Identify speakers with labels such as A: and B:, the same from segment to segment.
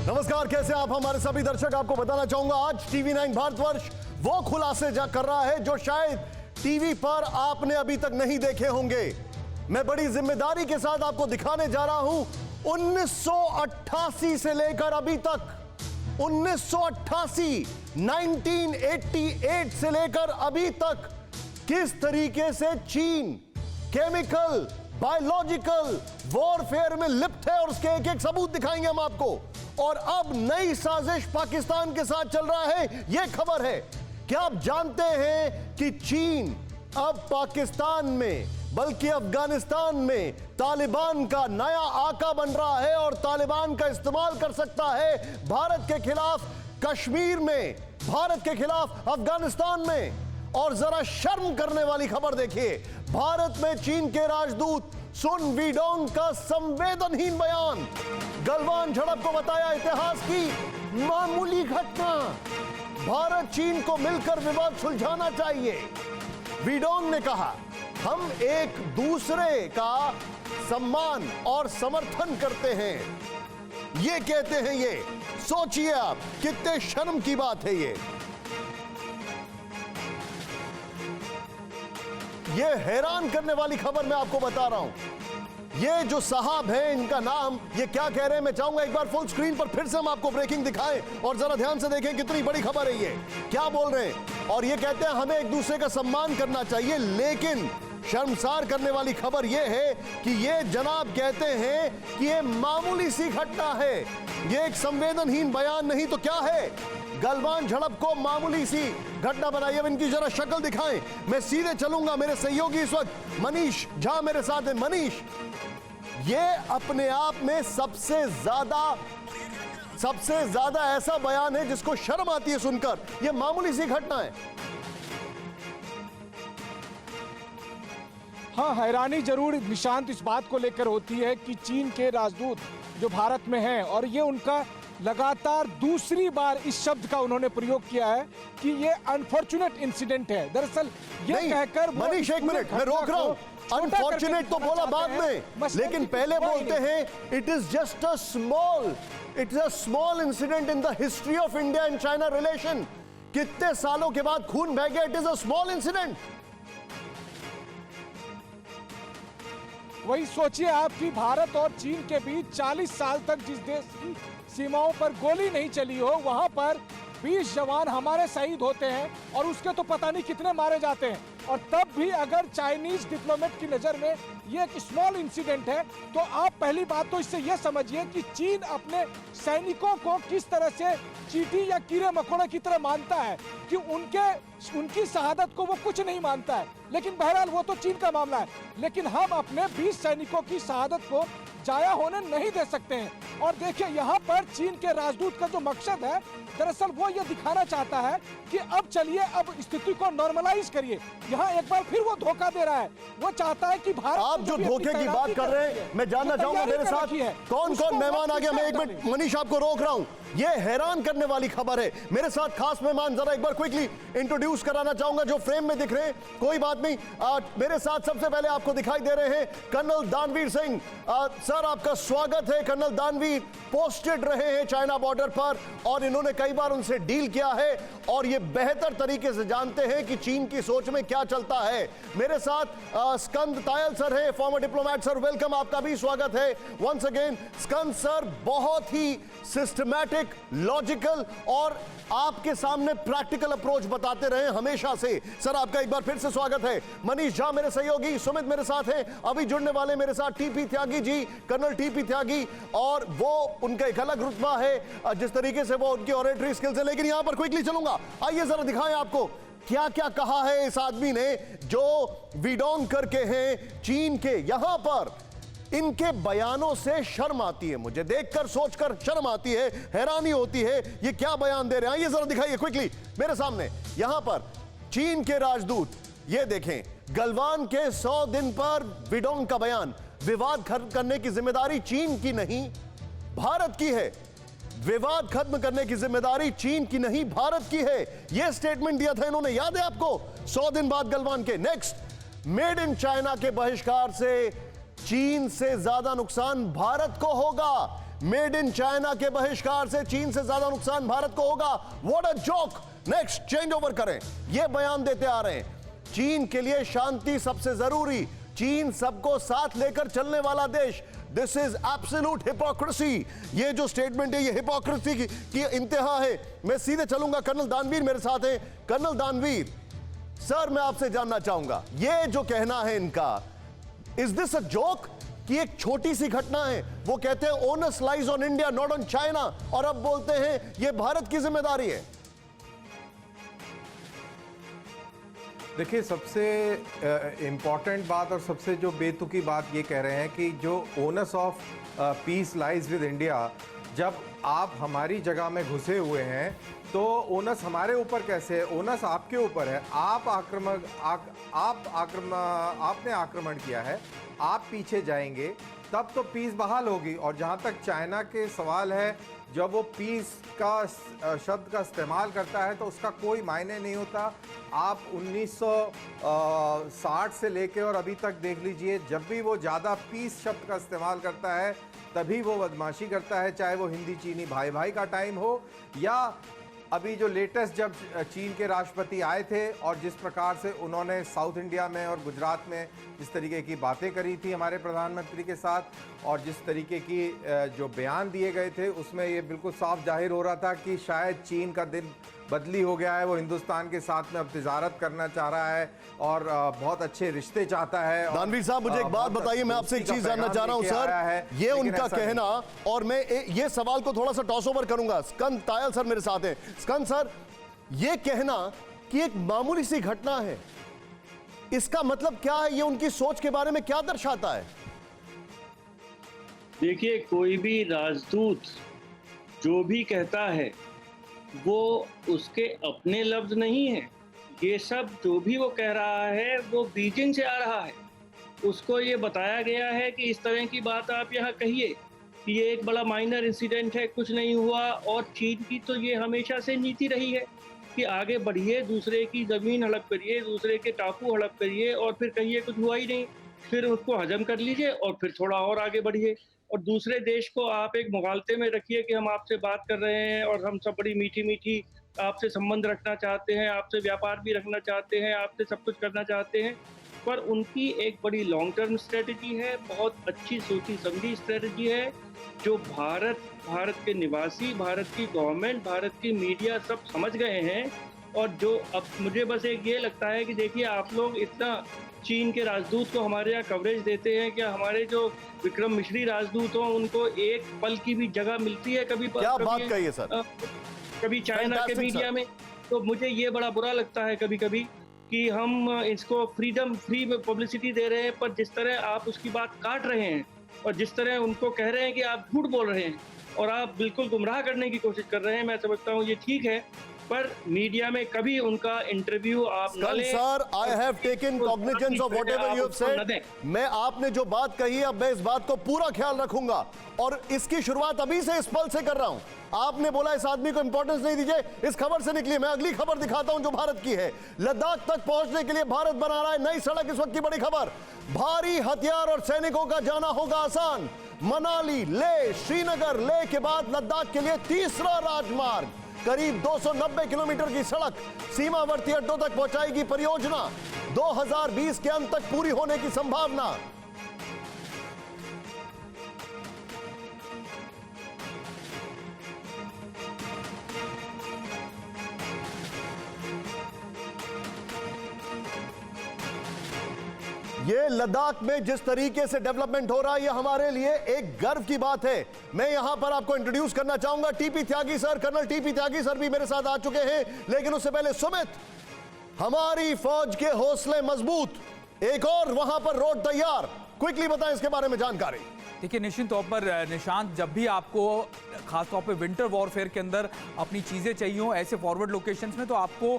A: नमस्कार, कैसे आप हमारे सभी दर्शक। आपको बताना चाहूंगा आज टीवी 9 भारतवर्ष वो खुलासे कर रहा है जो शायद टीवी पर आपने अभी तक नहीं देखे होंगे। मैं बड़ी जिम्मेदारी के साथ आपको दिखाने जा रहा हूं 1988 से लेकर अभी तक 1988 1988 से लेकर अभी तक किस तरीके से चीन केमिकल बायोलॉजिकल वॉरफेयर में लिप्त है और उसके एक एक सबूत दिखाएंगे हम आपको। और अब नई साजिश पाकिस्तान के साथ चल रहा है, यह खबर है। क्या आप जानते हैं कि चीन अब पाकिस्तान में बल्कि अफगानिस्तान में तालिबान का नया आका बन रहा है और तालिबान का इस्तेमाल कर सकता है भारत के खिलाफ कश्मीर में, भारत के खिलाफ अफगानिस्तान में। और जरा शर्म करने वाली खबर देखिए, भारत में चीन के राजदूत सुन वीडोंग का संवेदनहीन बयान। गलवान झड़प को बताया इतिहास की मामूली घटना, भारत चीन को मिलकर विवाद सुलझाना चाहिए। वीडोंग ने कहा हम एक दूसरे का सम्मान और समर्थन करते हैं, ये कहते हैं। ये सोचिए आप कितने शर्म की बात है। ये हैरान करने वाली खबर मैं आपको बता रहा हूं। ये जो साहब हैं, इनका नाम, ये क्या कह रहे हैं मैं चाहूंगा एक बार फुल स्क्रीन पर फिर से हम आपको ब्रेकिंग दिखाएं और जरा ध्यान से देखें कितनी बड़ी खबर है। ये क्या बोल रहे हैं और ये कहते हैं हमें एक दूसरे का सम्मान करना चाहिए। लेकिन शर्मसार करने वाली खबर यह है कि ये जनाब कहते हैं कि ये मामूली सी घटना है, ये एक संवेदनहीन बयान नहीं तो क्या है। गलवान झड़प को मामूली सी घटना बनाई। अब इनकी जरा शक्ल दिखाएं। मैं सीधे चलूंगा, मेरे सहयोगी इस वक्त मनीष झा मेरे साथ है। मनीष, ये अपने आप में सबसे ज्यादा ऐसा बयान है जिसको शर्म आती है सुनकर। ये मामूली सी घटना है।
B: हाँ, हैरानी जरूर निशांत इस बात को लेकर होती है कि चीन के राजदूत जो भारत में हैं और ये उनका लगातार दूसरी बार इस शब्द का उन्होंने प्रयोग किया है कि ये अनफॉर्चुनेट इंसिडेंट है। दरअसल ये कहकर
A: मनीष एक मिनट मैं रोक रहा हूं। अनफॉर्चुनेट तो बोला बाद में, लेकिन पहले बोलते हैं it is just a small incident in the history of India and China relation. कितने सालों के बाद खून बह गया, it is a small incident.
B: वही सोचिए आप कि भारत और चीन के बीच 40 साल तक जिस देश की सीमाओं पर गोली नहीं चली हो, वहां पर 20 जवान हमारे शहीद होते हैं और उसके तो पता नहीं कितने मारे जाते हैं। और तब भी अगर चाइनीज डिप्लोमेट की नजर में ये एक स्मॉल इंसिडेंट है, तो आप पहली बात तो इससे यह समझिए कि चीन अपने सैनिकों को किस तरह से चींटी या कीड़े मकोड़े की तरह मानता है कि उनकी शहादत को वो कुछ नहीं मानता है। लेकिन बहरहाल वो तो चीन का मामला है, लेकिन हम अपने 20 सैनिकों की शहादत को जाया होने नहीं दे सकते हैं। और देखिए यहाँ पर चीन के राजदूत का जो मकसद है, दरअसल वो ये दिखाना चाहता है कि अब चलिए अब स्थिति को नॉर्मलाइज करिए। यहाँ एक बार फिर वो धोखा दे रहा है। वो चाहता है कि भारत,
A: आप जो धोखे की बात कर रहे हैं, मैं जानना चाहूंगा मेरे साथ कौन कौन मेहमान आ गया। मैं एक मिनट मनीष आपको रोक रहा हूं, ये हैरान करने वाली खबर है। मेरे साथ खास मेहमान जरा एक बार क्विकली इंट्रोड्यूस कराना चाहूंगा जो फ्रेम में दिख रहे हैं। कोई बात नहीं, मेरे साथ सबसे पहले आपको दिखाई दे रहे हैं कर्नल दानवीर सिंह। सर आपका स्वागत है। कर्नल दानवीर पोस्टेड रहे हैं चाइना बॉर्डर पर और इन्होंने कई बार उनसे डील किया है और ये बेहतर तरीके से जानते हैं कि चीन की सोच में क्या चलता है। मेरे साथ स्कंद तायल सर है, फॉर्मर डिप्लोमेट। सर वेलकम, आपका भी स्वागत है वंस अगेन। स्कंद सर बहुत ही सिस्टमैटिक, लॉजिकल और आपके सामने प्रैक्टिकल अप्रोच बताते रहे हमेशा से। सर आपका एक बार फिर से स्वागत है। मनीष झा मेरे सहयोगी, सुमित मेरे साथ हैं, अभी जुड़ने वाले मेरे साथ TP Tyagi ji, colonel TP त्यागी। और वो उनका एक अलग रुतबा है जिस तरीके से वो उनकी ऑरेटरी स्किल्स है। लेकिन यहां पर क्विकली चलूंगा, आइए जरा दिखाएं आपको क्या क्या कहा है इस आदमी ने जो वीडोंग करके हैं चीन के। यहां पर इनके बयानों से शर्म आती है, मुझे देखकर सोचकर शर्म आती है, हैरानी होती है ये क्या बयान दे रहे हैं। ये जरा दिखाइए क्विकली मेरे सामने। यहां पर चीन के राजदूत, ये देखें, गलवान के 100 दिन पर वीडोंग का बयान। विवाद खत्म करने की जिम्मेदारी चीन की नहीं भारत की है। विवाद खत्म करने की जिम्मेदारी चीन की नहीं भारत की है, यह स्टेटमेंट दिया था इन्होंने, याद है आपको, 100 दिन बाद गलवान के। नेक्स्ट, मेड इन चाइना के बहिष्कार से चीन से ज्यादा नुकसान भारत को होगा। मेड इन चाइना के बहिष्कार से चीन से ज्यादा नुकसान भारत को होगा। What a joke. Next, change over करें। यह बयान देते आ रहे हैं चीन के लिए शांति सबसे जरूरी, चीन सबको साथ लेकर चलने वाला देश। This is absolute hypocrisy. ये जो स्टेटमेंट है ये हिपोक्रेसी की इंतहा है। मैं सीधे चलूंगा, कर्नल दानवीर मेरे साथ हैं। कर्नल दानवीर सर, मैं आपसे जानना चाहूंगा, ये जो कहना है इनका, इज दिस अ जोक कि एक छोटी सी घटना है? वो कहते हैं onus lies on India not on China, और अब बोलते हैं ये भारत की जिम्मेदारी है।
C: देखिए, सबसे इम्पॉर्टेंट बात और सबसे जो बेतुकी बात ये कह रहे हैं कि जो onus of peace lies with India, जब आप हमारी जगह में घुसे हुए हैं तो ओनस हमारे ऊपर कैसे है? ओनस आपके ऊपर है। आपने आक्रमण किया है, आप पीछे जाएंगे तब तो पीस बहाल होगी। और जहाँ तक चाइना के सवाल है, जब वो पीस का शब्द का इस्तेमाल करता है तो उसका कोई मायने नहीं होता। आप 1960 से लेके और अभी तक देख लीजिए, जब भी वो ज़्यादा पीस शब्द का इस्तेमाल करता है तभी वो बदमाशी करता है, चाहे वो हिंदी चीनी भाई भाई का टाइम हो या अभी जो लेटेस्ट जब चीन के राष्ट्रपति आए थे और जिस प्रकार से उन्होंने साउथ इंडिया में और गुजरात में जिस तरीके की बातें करी थी हमारे प्रधानमंत्री के साथ और जिस तरीके की जो बयान दिए गए थे, उसमें ये बिल्कुल साफ जाहिर हो रहा था कि शायद चीन का दिल बदली हो गया है। वो हिंदुस्तान के साथ में अब तिजारत करना चाह रहा है और बहुत अच्छे रिश्ते चाहता है।
A: दानवीर साहब, मुझे एक बात बताइए, मैं आपसे एक चीज जानना चाह रहा हूं सर। ये उनका कहना, और मैं ये सवाल को थोड़ा सा टॉस ओवर करूंगा। स्कंद तायल सर मेरे साथ हैं। स्कंद सर, ये कहना कि एक मामूली सी घटना है, इसका मतलब क्या है? ये उनकी सोच के बारे में क्या दर्शाता है?
D: देखिए, कोई भी राजदूत जो भी कहता है वो उसके अपने लफ्ज नहीं है। ये सब जो भी वो कह रहा है वो बीजिंग से आ रहा है। उसको ये बताया गया है कि इस तरह की बात आप यहाँ कहिए कि ये एक बड़ा माइनर इंसिडेंट है, कुछ नहीं हुआ। और चीन की तो ये हमेशा से नीति रही है कि आगे बढ़िए, दूसरे की ज़मीन हड़प करिए, दूसरे के टापू हड़प करिए और फिर कहिए कुछ हुआ ही नहीं, फिर उसको हजम कर लीजिए और फिर थोड़ा और आगे बढ़िए। और दूसरे देश को आप एक मुगालते में रखिए कि हम आपसे बात कर रहे हैं और हम सब बड़ी मीठी मीठी आपसे संबंध रखना चाहते हैं, आपसे व्यापार भी रखना चाहते हैं, आपसे सब कुछ करना चाहते हैं। पर उनकी एक बड़ी लॉन्ग टर्म स्ट्रेटजी है, बहुत अच्छी सोची समझी स्ट्रेटजी है, जो भारत के निवासी, भारत की गवर्नमेंट, भारत की मीडिया सब समझ गए हैं। और जो अब मुझे बस एक ये लगता है कि देखिए, आप लोग इतना चीन के राजदूत को हमारे यहाँ कवरेज देते हैं, क्या हमारे जो विक्रम मिश्री राजदूत हों उनको एक पल की भी जगह मिलती है कभी?
A: क्या बात कही है सर?
D: कभी चाइना के मीडिया में। तो मुझे ये बड़ा बुरा लगता है कभी कभी कि हम इसको फ्री पब्लिसिटी दे रहे हैं, पर जिस तरह आप उसकी बात काट रहे हैं और जिस तरह उनको कह रहे हैं कि आप झूठ बोल रहे हैं और आप बिल्कुल गुमराह करने की कोशिश कर रहे हैं, मैं समझता हूँ ये ठीक है, पर मीडिया में कभी उनका इंटरव्यू आप न लें।
A: Sir, I have taken cognizance of whatever you have said. मैं आपने जो बात कही, अब मैं इस बात को पूरा ख्याल रखूंगा और इसकी शुरुआत अभी से इस पल से कर रहा हूं। आपने बोला इस आदमी को इंपॉर्टेंस नहीं दीजिए, इस खबर से निकलिए। मैं अगली खबर दिखाता हूं जो भारत की है। लद्दाख तक पहुंचने के लिए भारत बना रहा है नई सड़क। इस वक्त की बड़ी खबर, भारी हथियार और सैनिकों का जाना होगा आसान। मनाली, लेह, श्रीनगर, लेह के बाद लद्दाख के लिए तीसरा राजमार्ग, करीब 290 किलोमीटर की सड़क सीमावर्ती अड्डों तक पहुंचाएगी परियोजना। 2020 के अंत तक पूरी होने की संभावना। ये लद्दाख में जिस तरीके से डेवलपमेंट हो रहा है, ये हमारे लिए एक गर्व की बात है। मैं यहां पर आपको इंट्रोड्यूस करना चाहूंगा टीपी त्यागी सर। कर्नल टीपी त्यागी सर भी मेरे साथ आ चुके हैं, लेकिन उससे पहले सुमित, हमारी फौज के हौसले मजबूत, एक और वहां पर रोड तैयार। क्विकली बताएं इसके बारे में जानकारी।
E: देखिए, निश्चित तौर पर निशांत, जब भी आपको खासतौर पे विंटर वॉरफेयर के अंदर अपनी चीज़ें चाहिए हो ऐसे फॉरवर्ड लोकेशंस में, तो आपको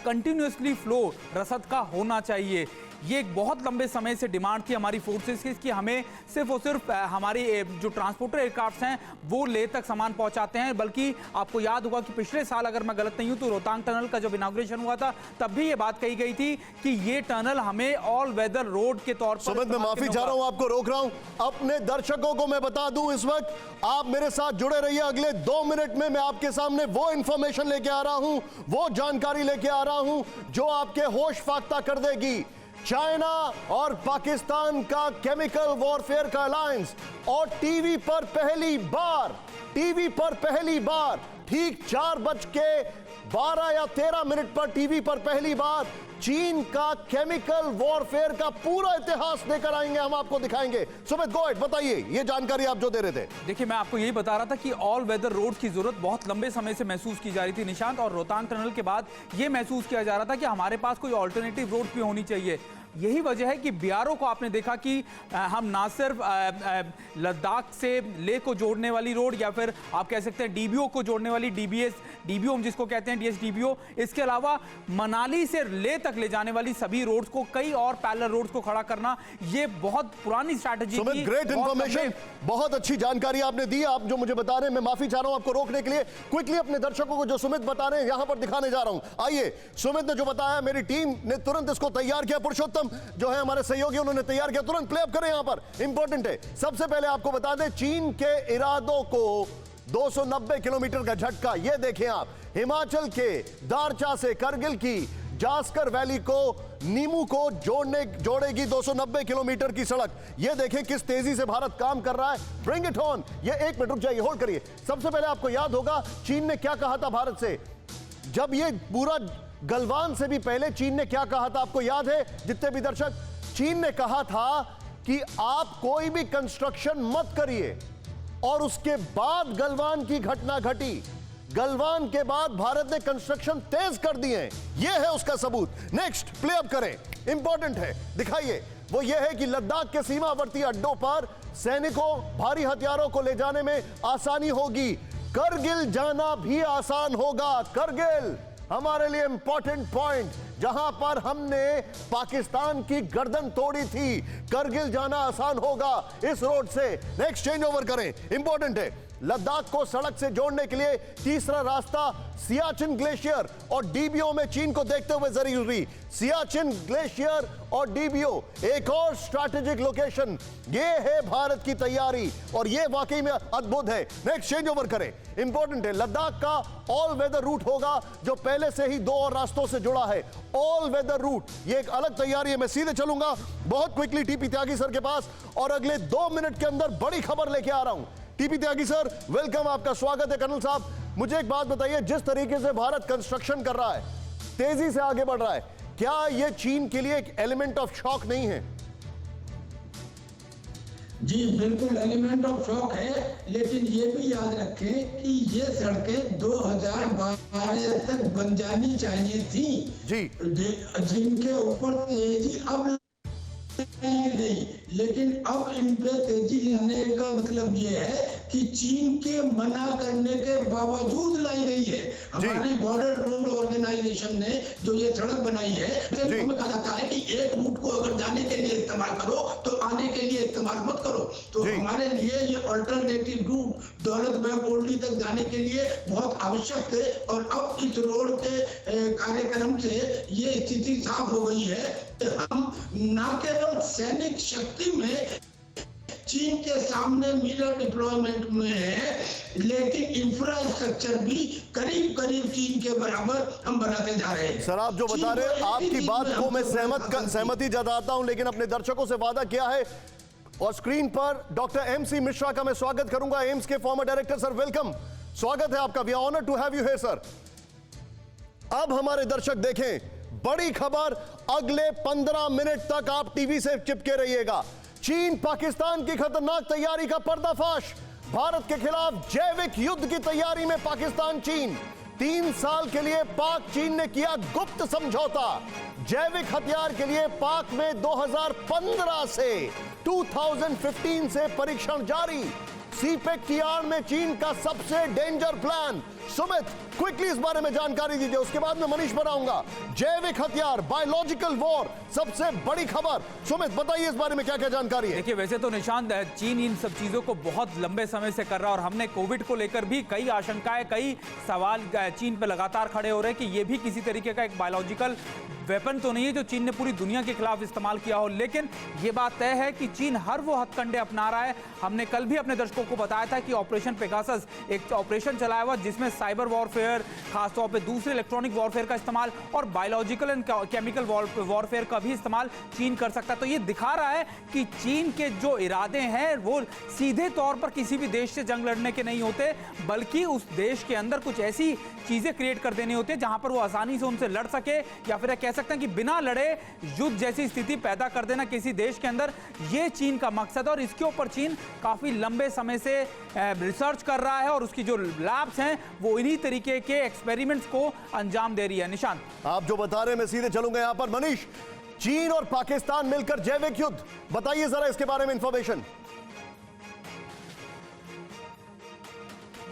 E: कंटिन्यूसली फ्लो रसद का होना चाहिए। ये एक बहुत लंबे समय से डिमांड थी हमारी फोर्सेस की कि हमें सिर्फ और सिर्फ हमारी जो ट्रांसपोर्टर एयरक्राफ्ट हैं वो लेह तक सामान पहुंचाते हैं। बल्कि आपको याद होगा कि पिछले साल, अगर मैं गलत नहीं हूं, तो रोहतांग टनल का जब इनॉग्रेशन हुआ था तब भी ये बात कही गई थी कि ये टनल हमें ऑल वेदर रोड के तौर पर।
A: सुमित, मैं माफी चाह रहा हूं, आपको रोक रहा हूं। अपने दर्शकों को मैं बता दूं, इस वक्त आप मेरे साथ जुड़े रहिए। अगले 2 मिनट में मैं आपके सामने वो इंफॉर्मेशन लेके आ रहा हूं, वो जानकारी लेके आ रहा हूं जो आपके होश फाख्ता कर देगी। चाइना और पाकिस्तान का केमिकल वॉरफेयर का अलायंस, और टीवी पर पहली बार ठीक 4:12 या 13 मिनट पर टीवी पर पहली बार चीन का केमिकल वॉरफेयर का पूरा इतिहास लेकर आएंगे, हम आपको दिखाएंगे। सुमित, गो अहेड, बताइए ये जानकारी आप जो दे रहे थे।
E: देखिए, मैं आपको यही बता रहा था कि ऑल वेदर रोड की जरूरत बहुत लंबे समय से महसूस की जा रही थी निशांत, और रोहतांग टनल के बाद ये महसूस किया जा रहा था कि हमारे पास कोई ऑल्टरनेटिव रोड भी होनी चाहिए। यही वजह है कि बीआरओ को आपने देखा कि हम ना सिर्फ लद्दाख से लेह को जोड़ने वाली रोड, या फिर आप कह सकते हैं डीबीओ को जोड़ने वाली डीबीओ हम जिसको कहते हैं डीएसडीबीओ, इसके अलावा मनाली से लेह तक ले जाने वाली सभी रोड्स को, कई और पैरेलल रोड्स को खड़ा करना, ये बहुत पुरानी स्ट्रैटेजी थी।
A: ग्रेट इंफॉर्मेशन, बहुत अच्छी जानकारी आपने दी। आप जो मुझे बता रहे हैं, मैं माफी चाह रहा हूं आपको रोकने के लिए। क्विकली अपने दर्शकों को जो सुमित बता रहे हैं यहां पर दिखाने जा रहा हूं। आइए, सुमित ने जो बताया, मेरी टीम ने तुरंत इसको तैयार किया। पुरुषोत्तम जो है हमारे सहयोगी, उन्होंने तैयार किया। तुरंत प्ले अप करें, यहां पर इंपॉर्टेंट है। सबसे पहले आपको बता दें, चीन के इरादों को 290 किलोमीटर का झटका। ये देखें आप, हिमाचल के दारचा से करगिल की जास्कर वैली को नीमू को जोड़ेगी 290 किलोमीटर की सड़क। ये देखें किस तेजी से भारत काम कर रहा है। Bring it on. ये 1 मिनट रुक जाइए, होल्ड करिए। सबसे पहले आपको याद होगा चीन ने क्या कहा था भारत से, जब ये पूरा गलवान से भी पहले चीन ने क्या कहा था, आपको याद है जितने भी दर्शक? चीन ने कहा था कि आप कोई भी कंस्ट्रक्शन मत करिए, और उसके बाद गलवान की घटना घटी। गलवान के बाद भारत ने कंस्ट्रक्शन तेज कर दिए। यह है उसका सबूत। नेक्स्ट प्ले अप करें, इंपॉर्टेंट है, दिखाइए। वो ये है कि लद्दाख के सीमावर्ती अड्डों पर सैनिकों, भारी हथियारों को ले जाने में आसानी होगी। करगिल जाना भी आसान होगा। करगिल हमारे लिए इंपॉर्टेंट पॉइंट, जहां पर हमने पाकिस्तान की गर्दन तोड़ी थी। करगिल जाना आसान होगा इस रोड से। नेक्स्ट चेंज ओवर करें, इंपॉर्टेंट है। लद्दाख को सड़क से जोड़ने के लिए तीसरा रास्ता सियाचिन ग्लेशियर और डीबीओ में चीन को देखते हुए जरूरी। सियाचिन ग्लेशियर और डीबीओ एक और स्ट्रैटेजिक लोकेशन। ये है भारत की तैयारी, और ये वाकई में अद्भुत है। नेक्स्ट चेंज ओवर करें, इंपॉर्टेंट है। लद्दाख का ऑल वेदर रूट होगा, जो पहले से ही 2 और रास्तों से जुड़ा है। ऑल वेदर रूट, ये एक अलग तैयारी है। मैं सीधे चलूंगा बहुत क्विकली टीपी त्यागी सर के पास, और अगले 2 मिनट के अंदर बड़ी खबर लेके आ रहा हूं। टीपी त्यागी सर, वेलकम, आपका स्वागत है। कर्नल साहब, मुझे एक बात बताइए, जिस तरीके से भारत कंस्ट्रक्शन कर रहा है, तेजी से आगे बढ़ रहा है, क्या यह चीन के लिए एक एलिमेंट ऑफ शॉक नहीं है?
F: जी बिल्कुल एलिमेंट ऑफ शॉक है, लेकिन ये भी याद रखें कि ये सड़कें 2012 तक बन जानी चाहिए थी
A: जी,
F: जिनके ऊपर तेजी अब नहीं, लेकिन अब इन पे तेजी लाने का मतलब ये है कि चीन के मना करने के बावजूद लाई गई है। हमारी बॉर्डर रोड ऑर्गेनाइजेशन ने जो ये सड़क बनाई है, हमें कहा जाता है कि एक रूट को अगर जाने के लिए इस्तेमाल करो तो आने के लिए इस्तेमाल मत करो। तो हमारे लिए ये अल्टरनेटिव रूट दौलत बेग ओल्डी तक जाने के लिए बहुत आवश्यक थे, और अब इस रोड के कार्यक्रम से ये स्थिति साफ हो गई है। हम न केवल सैनिक शक्ति में चीन के सामने मिलर डिप्लॉयमेंट में है, लेकिन इंफ्रास्ट्रक्चर भी करीब करीब चीन के बराबर हम बनाते जा रहे हैं।
A: सर, आप जो बता रहे हैं, आपकी बात को मैं सहमति जताता हूं, लेकिन अपने दर्शकों से वादा किया है, और स्क्रीन पर डॉक्टर MC मिश्रा का मैं स्वागत करूंगा, एम्स के फॉर्मर डायरेक्टर। सर वेलकम, स्वागत है आपका। We are honoured to have you here sir. अब हमारे दर्शक देखें, बड़ी खबर, अगले 15 मिनट तक आप टीवी से चिपके रहिएगा। चीन पाकिस्तान की खतरनाक तैयारी का पर्दाफाश। भारत के खिलाफ जैविक युद्ध की तैयारी में पाकिस्तान चीन। 3 साल के लिए पाक चीन ने किया गुप्त समझौता। जैविक हथियार के लिए पाक में 2015 से 2015 से परीक्षण जारी। सीपेक की आड़ में चीन का सबसे डेंजर प्लान। सुमित, क्विकली इस बारे में जानकारी दीजिए, उसके बाद मैं मनीष पर आऊंगा। जैविक हथियार, बायोलॉजिकल वॉर, सबसे बड़ी खबर। सुमित बताइए इस बारे में क्या क्या जानकारी है।
E: देखिए, वैसे तो निशांत, चीन इन सब चीजों को बहुत लंबे समय से कर रहा है और हमने कोविड को लेकर भी कई आशंकाएं, कई सवाल चीन पे लगातार खड़े हो रहे हैं कि ये भी किसी तरीके का एक बायोलॉजिकल वेपन तो नहीं है जो चीन ने पूरी दुनिया के खिलाफ इस्तेमाल किया हो। लेकिन ये बात तय है कि चीन हर वो हथकंडे अपना रहा है। हमने कल भी अपने दर्शकों को बताया था कि ऑपरेशन पेगासस एक ऑपरेशन चलाया हुआ जिसमें साइबर वॉरफेयर, खासतौर पे दूसरे इलेक्ट्रॉनिक वॉरफेयर का इस्तेमाल और बायोलॉजिकल एंड केमिकल वॉरफेयर का भी इस्तेमाल चीन कर सकता है। तो ये दिखा रहा है कि चीन के जो इरादे हैं वो सीधे तौर पर किसी भी देश से जंग लड़ने के नहीं होते, बल्कि उस देश के अंदर कुछ ऐसी चीजें क्रिएट कर देनी होती है जहां पर वो आसानी से उनसे लड़ सके, या फिर कह सकते हैं कि बिना लड़े युद्ध जैसी स्थिति पैदा कर देना किसी देश के अंदर, ये चीन का मकसद है। और इसके ऊपर चीन काफी लंबे समय से रिसर्च कर रहा है और उसकी जो लैब्स हैं वो इन्हीं तरीके के एक्सपेरिमेंट्स को अंजाम दे रही है। निशांत,
A: आप जो बता रहे हैं मैं सीधे चलूंगा यहां पर। मनीष, चीन और पाकिस्तान मिलकर जैविक युद्ध, बताइए जरा इसके बारे में इंफॉर्मेशन।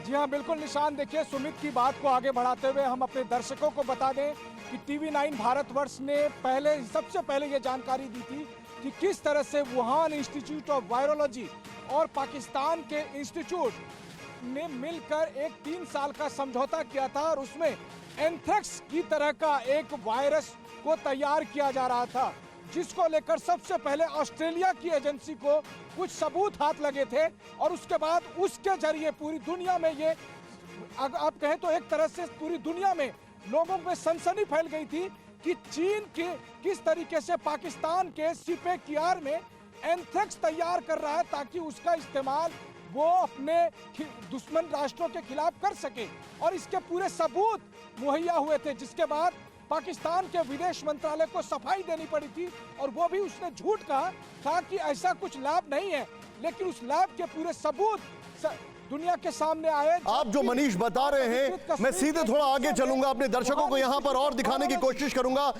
B: जी हाँ, बिल्कुल निशान। देखिए, सुमित की बात को आगे बढ़ाते हुए हम अपने दर्शकों को बता दें कि TV9 भारतवर्ष ने सबसे पहले ये जानकारी दी थी कि किस तरह से वुहान इंस्टीट्यूट ऑफ वायरोलॉजी और पाकिस्तान के इंस्टीट्यूट ने मिलकर एक 3 साल का समझौता किया था और उसमें एंथ्रेक्स की तरह का एक वायरस को तैयार किया जा रहा था, जिसको लेकर सबसे पहले ऑस्ट्रेलिया की एजेंसी को कुछ सबूत हाथ लगे थे और उसके बाद उसके जरिए पूरी दुनिया में ये, आप कहें तो एक तरह से पूरी दुनिया में लोगों में सनसनी फैल गई थी कि चीन के किस तरीके से पाकिस्तान के सीपेक की आड़ में एंथ्रेक्स तैयार कर रहा है ताकि उसका इस्तेमाल वो अपने दुश्मन राष्ट्रों के खिलाफ कर सके। और इसके पूरे सबूत मुहैया हुए थे, जिसके बाद पाकिस्तान के विदेश मंत्रालय को सफाई देनी पड़ी थी और वो भी उसने झूठ कहा कि ऐसा कुछ लैब नहीं है, लेकिन उस लैब के पूरे सबूत दुनिया के सामने आए।
A: आप जो मनीष बता रहे हैं, मैं सीधे थोड़ा आगे चलूंगा, अपने दर्शकों को यहां पर और दिखाने की कोशिश करूंगा।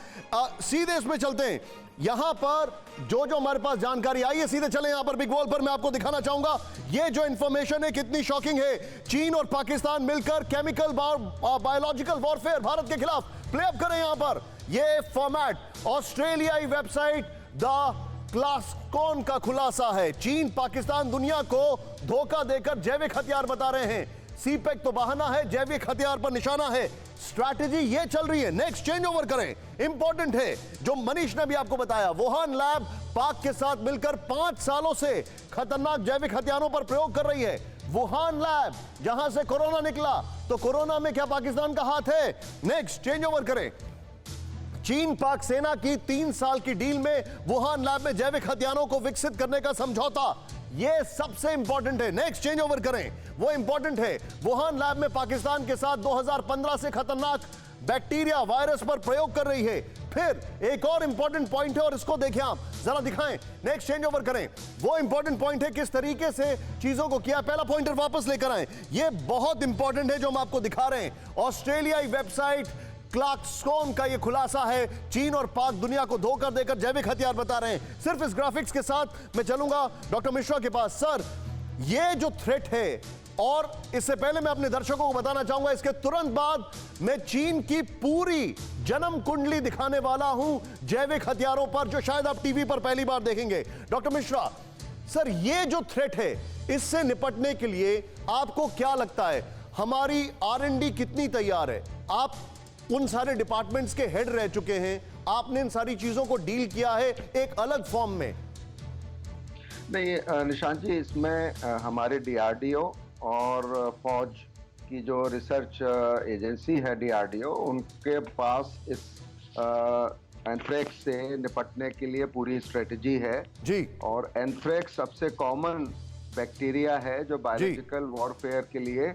A: सीधे इसमें चलते हैं। यहां पर जो हमारे पास जानकारी आई है, सीधे चले यहां पर बिग वॉल पर। मैं आपको दिखाना चाहूंगा ये जो इंफॉर्मेशन है कितनी शॉकिंग है। चीन और पाकिस्तान मिलकर केमिकल बायोलॉजिकल वॉरफेयर भारत के खिलाफ प्ले अप करें। यहां पर ये फॉर्मेट ऑस्ट्रेलियाई वेबसाइट द क्लास्कॉन का खुलासा है। चीन पाकिस्तान दुनिया को धोखा देकर जैविक हथियार बता रहे हैं। सीपेक तो बहाना है, जैविक हथियार पर निशाना है। स्ट्रैटेजी ये चल रही है। नेक्स्ट चेंज ओवर करें, इंपॉर्टेंट है जो मनीष ने भी आपको बताया। वुहान लैब पाक के साथ मिलकर 5 सालों से खतरनाक जैविक हथियारों पर प्रयोग कर रही है। वुहान लैब जहां से कोरोना निकला, तो कोरोना में क्या पाकिस्तान का हाथ है? नेक्स्ट चेंज ओवर करें। चीन पाक सेना की 3 साल की डील में वुहान लैब में जैविक हथियारों को विकसित करने का समझौता, यह सबसे इंपॉर्टेंट है। नेक्स्ट चेंज ओवर करें, वो इंपॉर्टेंट है। वुहान लैब में पाकिस्तान के साथ 2015 से खतरनाक बैक्टीरिया वायरस पर प्रयोग कर रही है। फिर एक और इंपॉर्टेंट पॉइंट है और इसको देखें, आप जरा दिखाएं। नेक्स्ट चेंज ओवर करें, वो इंपॉर्टेंट पॉइंट है किस तरीके से चीजों को किया। पहला पॉइंटर वापस लेकर आए, ये बहुत इंपॉर्टेंट है जो हम आपको दिखा रहे हैं। ऑस्ट्रेलियाई वेबसाइट क्लास्कॉन का ये खुलासा है। चीन और पाक दुनिया को धोखा देकर जैविक हथियार बता रहे हैं। सिर्फ इस ग्राफिक्स के साथ मैं चलूंगा डॉक्टर मिश्रा के पास। सर, ये जो थ्रेट है, और इससे पहले मैं अपने दर्शकों को बताना चाहूंगा, इसके तुरंत बाद मैं चीन की पूरी जन्म कुंडली दिखाने वाला हूं जैविक हथियारों पर, जो शायद आप टीवी पर पहली बार देखेंगे। डॉक्टर मिश्रा सर, ये जो थ्रेट है, इससे निपटने के लिए आपको क्या लगता है हमारी R&D कितनी तैयार है? आप उन सारे डिपार्टमेंट्स के हेड रह चुके हैं, आपने इन सारी चीजों को डील किया है एक अलग फॉर्म में।
G: नहीं निशांत जी, इसमें हमारे DRDO और फौज की जो रिसर्च एजेंसी है DRDO, उनके पास इस एंथ्रेक्स से निपटने के लिए पूरी स्ट्रेटजी है
A: जी। और
G: एंथ्रेक्स सबसे कॉमन बैक्टीरिया है जो बायोलॉजिकल वॉरफेयर के लिए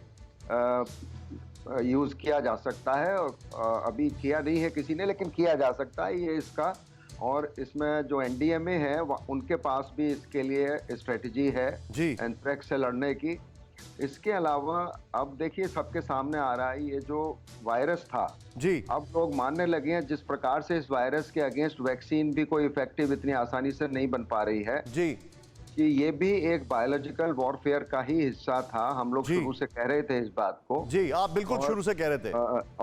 G: यूज किया जा सकता है। और अभी किया नहीं है किसी ने, लेकिन किया जा सकता है ये इसका। और इसमें जो NDMA है उनके पास भी इसके लिए स्ट्रेटजी है एंथ्रेक्स से लड़ने की। इसके अलावा अब देखिए सबके सामने आ रहा है ये जो वायरस था
A: जी,
G: अब लोग मानने लगे हैं जिस प्रकार से इस वायरस के अगेंस्ट वैक्सीन भी कोई इफेक्टिव इतनी आसानी से नहीं बन पा रही है
A: जी।
G: कि ये भी एक बायोलॉजिकल वॉरफेयर का ही हिस्सा था। हम लोग शुरू से कह रहे थे इस बात को।
A: जी, आप बिल्कुल शुरू से कह रहे थे।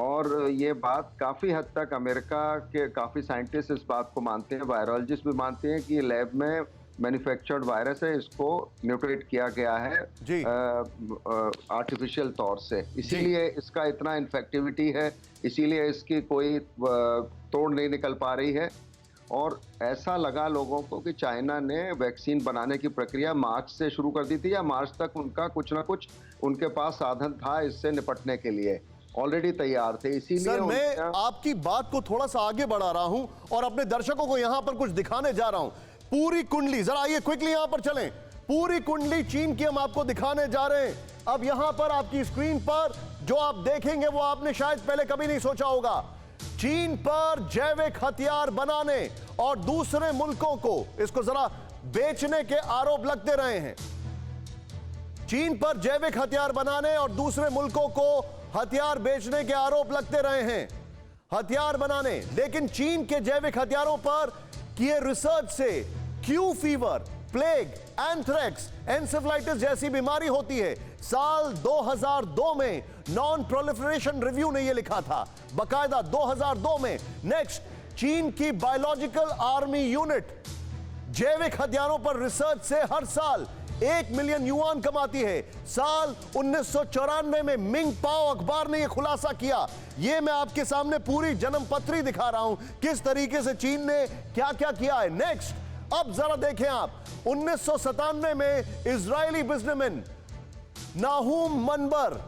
G: और ये बात काफी हद तक अमेरिका के काफी साइंटिस्ट इस बात को मानते हैं, वायरोलॉजिस्ट भी मानते हैं कि लैब में मैन्युफैक्चर्ड वायरस है, इसको म्यूटेट किया गया है आर्टिफिशियल तौर से, इसीलिए इसका इतना इन्फेक्टिविटी है, इसीलिए इसकी कोई तोड़ नहीं निकल पा रही है। और ऐसा लगा लोगों को कि चाइना ने वैक्सीन बनाने की प्रक्रिया मार्च से शुरू कर दी थी, या मार्च तक उनका कुछ ना कुछ उनके पास साधन था इससे निपटने के लिए, ऑलरेडी तैयार थे। इसीलिए
A: सर मैं आपकी बात को थोड़ा सा आगे बढ़ा रहा हूं और अपने दर्शकों को यहां पर कुछ दिखाने जा रहा हूं। पूरी कुंडली, जरा आइए क्विकली यहां पर चलें, पूरी कुंडली चीन की हम आपको दिखाने जा रहे हैं। अब यहां पर आपकी स्क्रीन पर जो आप देखेंगे वो आपने शायद पहले कभी नहीं सोचा होगा। चीन पर जैविक हथियार बनाने और दूसरे मुल्कों को इसको जरा बेचने के आरोप लगते रहे हैं। चीन पर जैविक हथियार बनाने और दूसरे मुल्कों को हथियार बेचने के आरोप लगते रहे हैं। हथियार बनाने, लेकिन चीन के जैविक हथियारों पर किए रिसर्च से Q fever, plague, anthrax, encephalitis जैसी बीमारी होती है। साल 2002 में नॉन प्रोलिफरेशन रिव्यू ने यह लिखा था, बकायदा 2002 में। नेक्स्ट, चीन की बायोलॉजिकल आर्मी यूनिट जैविक हथियारों पर रिसर्च से हर साल 1 मिलियन युआन कमाती है। साल 1994 में मिंग पाओ अखबार ने यह खुलासा किया। यह मैं आपके सामने पूरी जन्मपत्री दिखा रहा हूं, किस तरीके से चीन ने क्या क्या किया है। नेक्स्ट, अब जरा देखें आप, 1997 में इजरायली बिजनेसमैन नाहूम मनबर,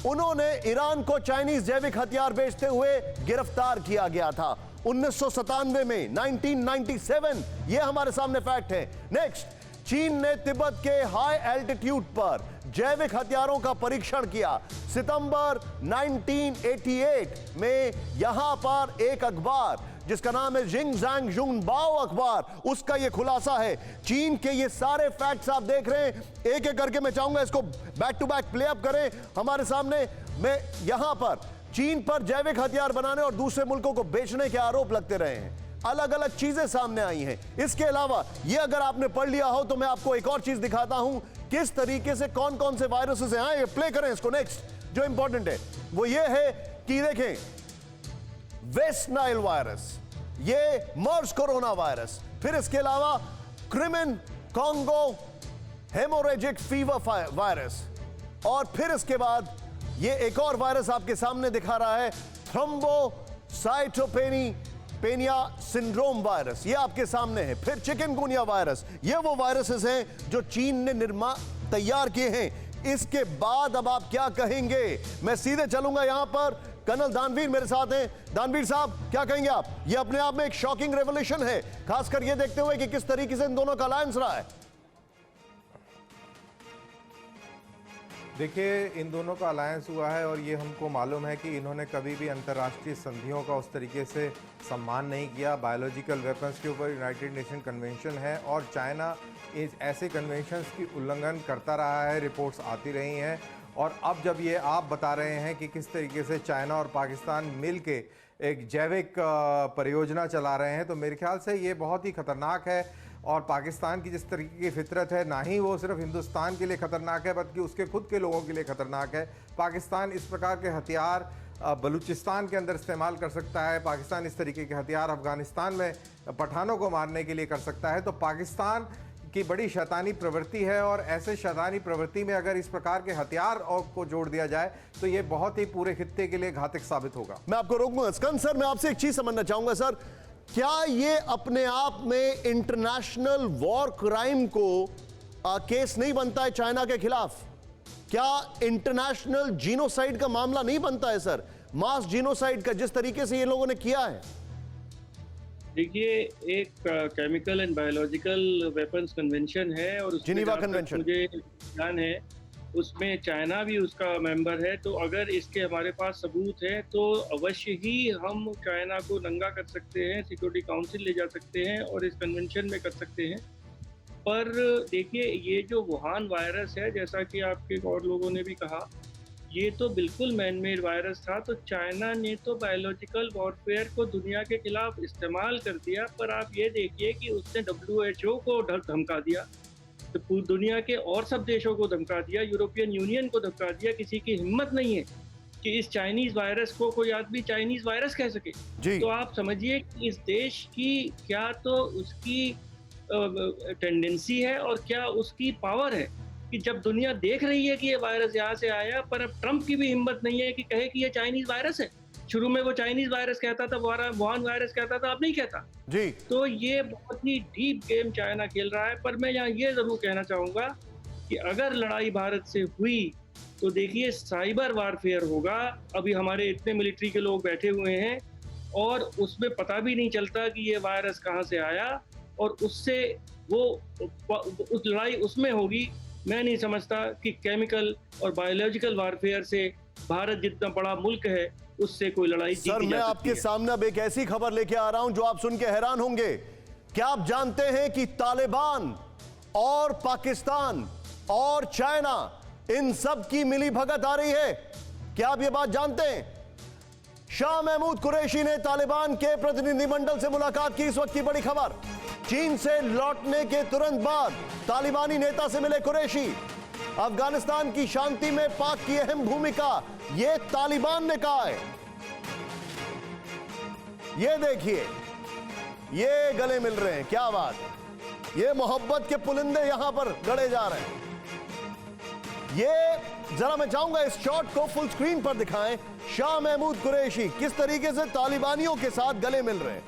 A: उन्होंने ईरान को चाइनीज जैविक हथियार बेचते हुए गिरफ्तार किया गया था 1997 में, 1997। यह हमारे सामने फैक्ट है। नेक्स्ट, चीन ने तिब्बत के हाई एल्टीट्यूड पर जैविक हथियारों का परीक्षण किया। सितंबर 1988 में यहां पर एक अखबार जिसका नाम है जिंगजांग जुनबाओ अखबार, उसका यह खुलासा है। चीन के ये सारे फैक्ट्स आप देख रहे हैं, एक एक करके मैं चाहूंगा इसको back to back play up करें हमारे सामने। मैं यहां पर चीन पर जैविक हथियार बनाने और दूसरे मुल्कों को बेचने के आरोप लगते रहे हैं। अलग अलग चीजें सामने आई हैं। इसके अलावा ये अगर आपने पढ़ लिया हो तो मैं आपको एक और चीज दिखाता हूं, किस तरीके से कौन कौन से वायरसेस हैं। ये प्ले करें इसको। नेक्स्ट जो इंपॉर्टेंट है वो ये है कि देखें, वेस्ट नाइल वायरस, ये मर्स कोरोना वायरस, फिर इसके अलावा क्रिमिन कॉन्गो हेमोरेजिक फीवर वायरस, और फिर इसके बाद ये एक और वायरस आपके सामने दिखा रहा है, थ्रोम्बोसाइटोपेनिया सिंड्रोम वायरस, ये आपके सामने है। फिर चिकनगुनिया वायरस, ये वो वायरसेस हैं जो चीन ने तैयार किए हैं। इसके बाद अब आप क्या कहेंगे? मैं सीधे चलूंगा यहां पर, कर्नल दानवीर मेरे साथ हैं। दानवीर साहब क्या कहेंगे आप? ये अपने आप में एक शॉकिंग रेवोल्यूशन है, खासकर ये देखते हुए कि किस तरीके से इन दोनों का अलायंस रहा है।
C: देखिए, इन दोनों का अलायंस हुआ है और ये हमको मालूम है कि इन्होंने कभी भी अंतर्राष्ट्रीय संधियों का उस तरीके से सम्मान नहीं किया। बायोलॉजिकल वेपन्स के ऊपर यूनाइटेड नेशन कन्वेंशन है और चाइना इस ऐसे कन्वेंशंस की उल्लंघन करता रहा है, रिपोर्ट्स आती रही हैं। और अब जब ये आप बता रहे हैं कि किस तरीके से चाइना और पाकिस्तान मिल के एक जैविक परियोजना चला रहे हैं, तो मेरे ख्याल से ये बहुत ही ख़तरनाक है। और पाकिस्तान की जिस तरीके की फितरत है, ना ही वो सिर्फ हिंदुस्तान के लिए ख़तरनाक है बल्कि उसके खुद के लोगों के लिए ख़तरनाक है। पाकिस्तान इस प्रकार के हथियार बलूचिस्तान के अंदर इस्तेमाल कर सकता है, पाकिस्तान इस तरीके के हथियार अफ़गानिस्तान में पठानों को मारने के लिए कर सकता है। तो पाकिस्तान की बड़ी शैतानी प्रवृत्ति है और ऐसे शैतानी प्रवृत्ति में अगर इस प्रकार के हथियार को जोड़ दिया जाए तो ये बहुत ही पूरे खित्ते के लिए घातक साबित होगा।
A: मैं आपको रोकूंगा। स्कंद सर, मैं आपसे एक चीज समझना चाहूंगा सर, क्या ये अपने आप में इंटरनेशनल वॉर क्राइम को केस नहीं बनता है चाइना के खिलाफ? क्या इंटरनेशनल जीनोसाइड का मामला नहीं बनता है सर, मास जीनोसाइड का, जिस तरीके से ये लोगों ने किया है?
D: देखिए, एक chemical and biological weapons convention है और
A: जिनेवा कन्वेंशन
D: मुझे ध्यान है, उसमें चाइना भी उसका मेंबर है। तो अगर इसके हमारे पास सबूत है तो अवश्य ही हम चाइना को नंगा कर सकते हैं, सिक्योरिटी काउंसिल ले जा सकते हैं और इस कन्वेंशन में कर सकते हैं। पर देखिए, ये जो वुहान वायरस है, जैसा कि आपके और लोगों ने भी कहा, ये तो बिल्कुल मैन मेड वायरस था। तो चाइना ने तो बायोलॉजिकल वॉरफेयर को दुनिया के खिलाफ इस्तेमाल कर दिया। पर आप ये देखिए कि उसने WHO को धमका दिया, तो पूरी दुनिया के और सब देशों को धमका दिया, यूरोपियन यूनियन को धमका दिया। किसी की हिम्मत नहीं है कि इस चाइनीज वायरस को कोई आदमी चाइनीज वायरस कह सके। तो आप समझिए कि इस देश की क्या तो उसकी टेंडेंसी है और क्या उसकी पावर है कि जब दुनिया देख रही है कि ये वायरस यहाँ से आया, पर अब ट्रंप की भी हिम्मत नहीं है कि कहे कि ये चाइनीज वायरस है। शुरू में वो चाइनीज वायरस कहता था, वुहान वायरस कहता था, अब नहीं कहता
A: जी।
D: तो ये बहुत ही डीप गेम चाइना खेल रहा है। पर मैं यहाँ ये जरूर कहना चाहूंगा कि अगर लड़ाई भारत से हुई तो देखिए साइबर वारफेयर होगा। अभी हमारे इतने मिलिट्री के लोग बैठे हुए हैं और उसमें पता भी नहीं चलता कि ये वायरस कहाँ से आया, और उससे वो उस लड़ाई उसमें होगी। मैं नहीं समझता कि केमिकल और बायोलॉजिकल वारफेयर से भारत जितना बड़ा मुल्क है उससे कोई लड़ाई जीती जा सकती है।
A: सर, मैं आपके सामने अब एक ऐसी खबर लेके आ रहा हूं जो आप सुन के हैरान होंगे। क्या आप जानते हैं कि तालिबान और पाकिस्तान और चाइना, इन सब की मिली भगत आ रही है? क्या आप ये बात जानते हैं? शाह महमूद कुरैशी ने तालिबान के प्रतिनिधिमंडल से मुलाकात की। इस वक्त की बड़ी खबर, चीन से लौटने के तुरंत बाद तालिबानी नेता से मिले कुरैशी। अफगानिस्तान की शांति में पाक की अहम भूमिका, यह तालिबान ने कहा है। ये देखिए, ये गले मिल रहे हैं, क्या बात है। ये मोहब्बत के पुलिंदे यहां पर गड़े जा रहे हैं। ये जरा मैं चाहूंगा इस शॉट को फुल स्क्रीन पर दिखाएं। शाह महमूद कुरैशी किस तरीके से तालिबानियों के साथ गले मिल रहे हैं।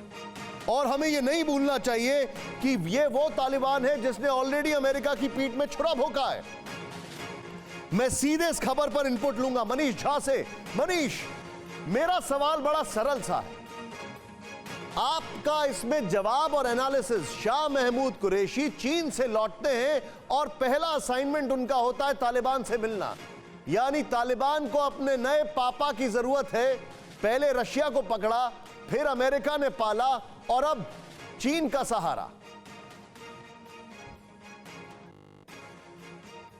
A: और हमें यह नहीं भूलना चाहिए कि यह वो तालिबान है जिसने ऑलरेडी अमेरिका की पीठ में छुरा भोंका है। मैं सीधे इस खबर पर इनपुट लूंगा मनीष झा से। मनीष, मेरा सवाल बड़ा सरल सा है, आपका इसमें जवाब और एनालिसिस। शाह महमूद कुरैशी चीन से लौटते हैं और पहला असाइनमेंट उनका होता है तालिबान से मिलना। यानी तालिबान को अपने नए पापा की जरूरत है। पहले रशिया को पकड़ा, फिर अमेरिका ने पाला और अब चीन का सहारा।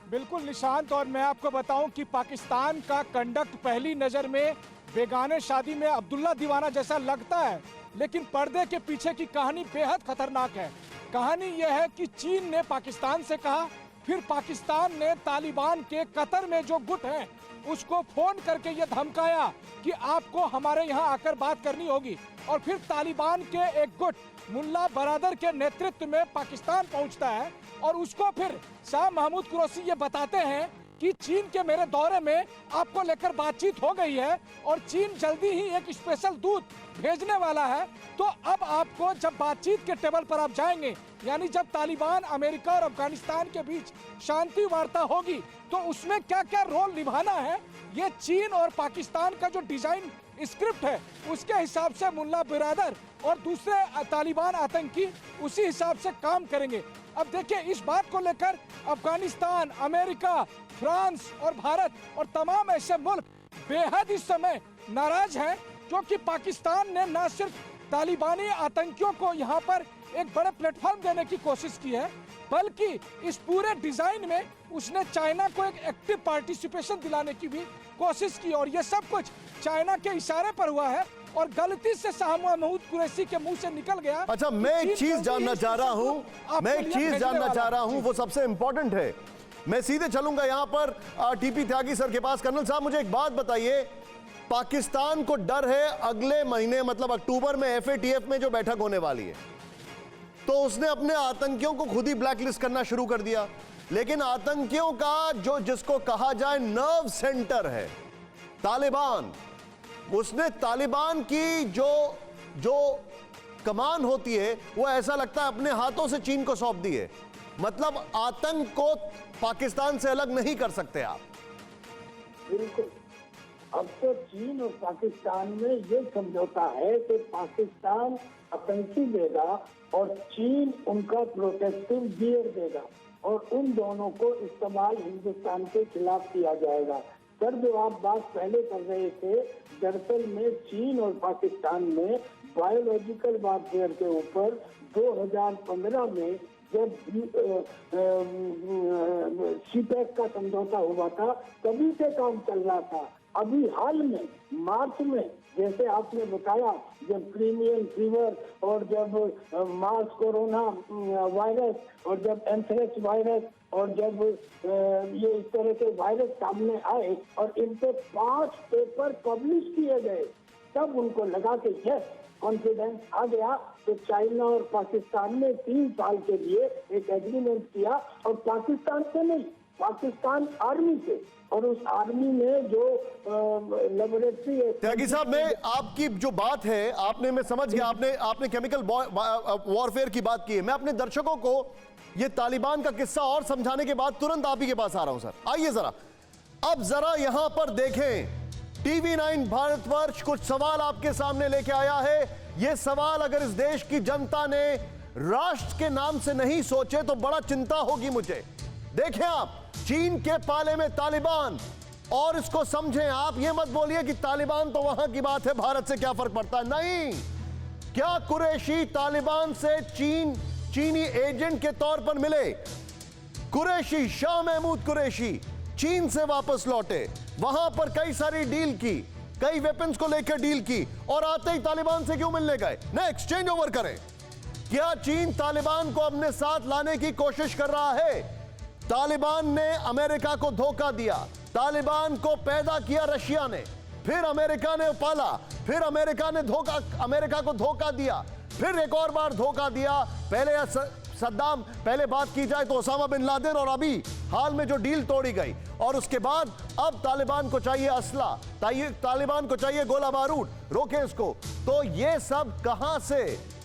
B: बिल्कुल निशांत, और मैं आपको बताऊं कि पाकिस्तान का कंडक्ट पहली नजर में बेगाने शादी में अब्दुल्ला दीवाना जैसा लगता है, लेकिन पर्दे के पीछे की कहानी बेहद खतरनाक है। कहानी यह है कि चीन ने पाकिस्तान से कहा, फिर पाकिस्तान ने तालिबान के कतर में जो गुट हैं उसको फोन करके ये धमकाया कि आपको हमारे यहाँ आकर बात करनी होगी। और फिर तालिबान के एक गुट मुल्ला बरादर के नेतृत्व में पाकिस्तान पहुंचता है और उसको फिर शाह महमूद कुरैशी ये बताते हैं कि चीन के मेरे दौरे में आपको लेकर बातचीत हो गई है और चीन जल्दी ही एक स्पेशल दूत भेजने वाला है। तो अब आपको जब बातचीत के टेबल पर आप जाएंगे, यानी जब तालिबान, अमेरिका और अफगानिस्तान के बीच शांति वार्ता होगी, तो उसमें क्या क्या रोल निभाना है, ये चीन और पाकिस्तान का जो डिजाइन स्क्रिप्ट है उसके हिसाब से मुल्ला बिरादर और दूसरे तालिबान आतंकी उसी हिसाब से काम करेंगे। अब देखिए, इस बात को लेकर अफगानिस्तान, अमेरिका, फ्रांस और भारत और तमाम ऐसे मुल्क बेहद इस समय नाराज हैं, क्योंकि पाकिस्तान ने न सिर्फ तालिबानी आतंकियों को यहाँ पर एक बड़े प्लेटफॉर्म देने की कोशिश की है, बल्कि इस पूरे डिजाइन में उसने चाइना को एक एक्टिव पार्टिसिपेशन दिलाने की भी कोशिश की। और ये सब कुछ चाइना के इशारे पर हुआ है और गलती से शाह महमूद कुरैशी के मुंह से निकल गया।
A: अच्छा, मैं एक चीज जानना चाह रहा हूं, वो सबसे इंपॉर्टेंट है। मैं सीधे चलूंगा यहां पर टीपी त्यागी सर के पास। कर्नल साहब, मुझे एक बात बताइए, पाकिस्तान को डर है अगले महीने, मतलब अक्टूबर में FATF में जो बैठक होने वाली है, तो उसने अपने आतंकियों को खुद ही ब्लैकलिस्ट करना शुरू कर दिया। लेकिन आतंकियों का जो जिसको कहा जाए नर्व सेंटर है तालिबान, उसने तालिबान की जो कमान होती है वो ऐसा लगता है अपने हाथों से चीन को सौंप दी है। मतलब आतंक को पाकिस्तान से अलग नहीं कर सकते आप।
F: बिल्कुल, अब तो चीन और पाकिस्तान में ये समझौता है कि पाकिस्तान आतंकी देगा और चीन उनका प्रोटेक्टिव गियर देगा और उन दोनों को इस्तेमाल हिंदुस्तान के खिलाफ किया जाएगा। सर, जो आप बात पहले कर रहे थे, दरअसल में चीन और पाकिस्तान में बायोलॉजिकल वारफेयर के ऊपर 2015 में जब CPEC का समझौता हुआ था, तभी से काम चल रहा था। अभी हाल में मार्च में जैसे आपने बताया, जब क्रीमियन फीवर और जब मार्स कोरोना वायरस और जब एंथ्रेक्स वायरस और जब ये इस तरह के वायरस सामने आए और इन पे 5 पेपर पब्लिश किए गए, तब उनको लगा कि यस, कॉन्फिडेंस आ गया। तो चाइना और पाकिस्तान ने 3 साल के लिए एक एग्रीमेंट किया, और पाकिस्तान से नहीं, पाकिस्तान आर्मी से, और उस आर्मी में जो लेबोरेटरी है।
A: त्यागी साहब, मैं आपकी जो बात है आपने, मैं समझ गया, आपने केमिकल वॉरफेयर की बात की है। मैं अपने दर्शकों को ये तालिबान का किस्सा और समझाने के बाद तुरंत आप ही के पास आ रहा हूं। सर आइए जरा, अब जरा यहां पर देखें, TV9 भारतवर्ष कुछ सवाल आपके सामने लेके आया है। ये सवाल अगर इस देश की जनता ने राष्ट्र के नाम से नहीं सोचे तो बड़ा चिंता होगी मुझे। देखें आप, चीन के पाले में तालिबान, और इसको समझें आप। ये मत बोलिए कि तालिबान तो वहां की बात है, भारत से क्या फर्क पड़ता है। नहीं, क्या कुरैशी तालिबान से चीनी एजेंट के तौर पर मिले? कुरैशी, शाह महमूद कुरैशी चीन से वापस लौटे, वहां पर कई सारी डील की, कई वेपन्स को लेकर डील की, और आते ही तालिबान से क्यों मिलने गए? नेक्स्ट, चेंज ओवर करें। क्या चीन तालिबान को अपने साथ लाने की कोशिश कर रहा है? तालिबान ने अमेरिका को धोखा दिया, तालिबान को पैदा किया रशिया ने, फिर अमेरिका ने पाला, फिर अमेरिका को धोखा दिया, फिर एक और बार धोखा दिया। पहले सद्दाम, पहले बात की जाए तो ओसामा बिन लादेन, और अभी हाल में जो डील तोड़ी गई, और उसके बाद अब तालिबान को चाहिए असला, तालिबान को चाहिए गोला बारूद, रोके इसको। तो ये सब कहां से?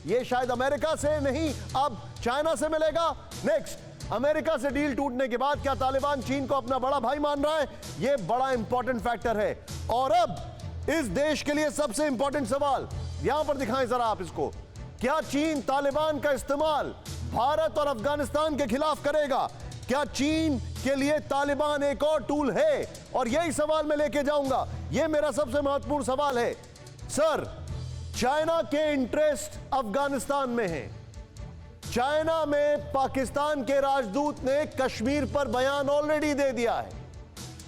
A: ये शायद अमेरिका से नहीं, अब चाइना से मिलेगा। नेक्स्ट, अमेरिका से डील टूटने के बाद क्या तालिबान चीन को अपना बड़ा भाई मान रहा है? यह बड़ा इंपॉर्टेंट फैक्टर है। और अब इस देश के लिए सबसे इंपॉर्टेंट सवाल यहां पर दिखाएं जरा आप इसको, क्या चीन तालिबान का इस्तेमाल भारत और अफगानिस्तान के खिलाफ करेगा? क्या चीन के लिए तालिबान एक और टूल है? और यही सवाल मैं लेके जाऊंगा, यह मेरा सबसे महत्वपूर्ण सवाल है। सर, चाइना के इंटरेस्ट अफगानिस्तान में है। चाइना में पाकिस्तान के राजदूत ने कश्मीर पर बयान ऑलरेडी दे दिया है।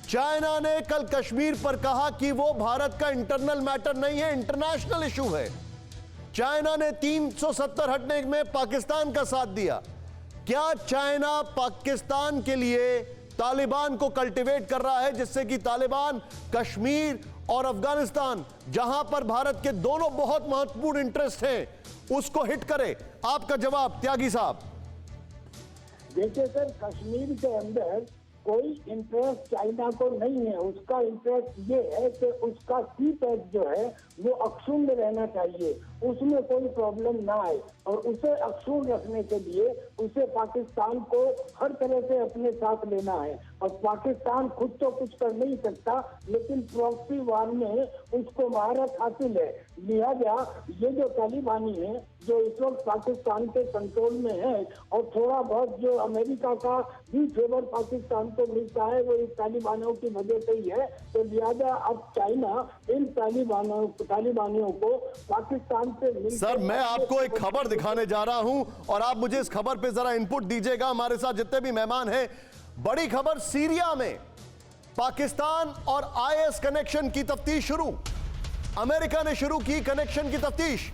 A: चाइना ने कल कश्मीर पर कहा कि वो भारत का इंटरनल मैटर नहीं है, इंटरनेशनल इशू है। चाइना ने 370 हटने में पाकिस्तान का साथ दिया। क्या चाइना पाकिस्तान के लिए तालिबान को कल्टीवेट कर रहा है, जिससे कि तालिबान कश्मीर और अफगानिस्तान, जहां पर भारत के दोनों बहुत महत्वपूर्ण इंटरेस्ट हैं, उसको हिट करे? आपका जवाब त्यागी साहब।
F: देखिए सर, कश्मीर के अंदर कोई इंटरेस्ट चाइना को नहीं है। उसका इंटरेस्ट ये है कि उसका सी पैच जो है वो अक्षुण्ण रहना चाहिए, उसमें कोई प्रॉब्लम ना आए, और उसे अक्षुण्ण रखने के लिए उसे पाकिस्तान को हर तरह से अपने साथ लेना है। और पाकिस्तान खुद तो कुछ कर नहीं सकता, लेकिन प्रॉक्सी वार में उसको महारत हासिल है। लिहाजा ये जो तालिबानी है, जो इस वक्त पाकिस्तान के कंट्रोल में है, और थोड़ा बहुत जो अमेरिका का भी फेवर पाकिस्तान को मिलता है, वो इस तालिबानियों की वजह से ही है। तो लिहाजा अब चाइना इन तालिबानियों को पाकिस्तान से
A: सर, मैं आपको एक खबर दिखाने जा रहा हूं, और आप मुझे इस खबर पे जरा इनपुट दीजिएगा। हमारे साथ जितने भी मेहमान हैं, बड़ी खबर, सीरिया में पाकिस्तान और आईएस कनेक्शन की तफ्तीश शुरू। अमेरिका ने शुरू की कनेक्शन की तफ्तीश।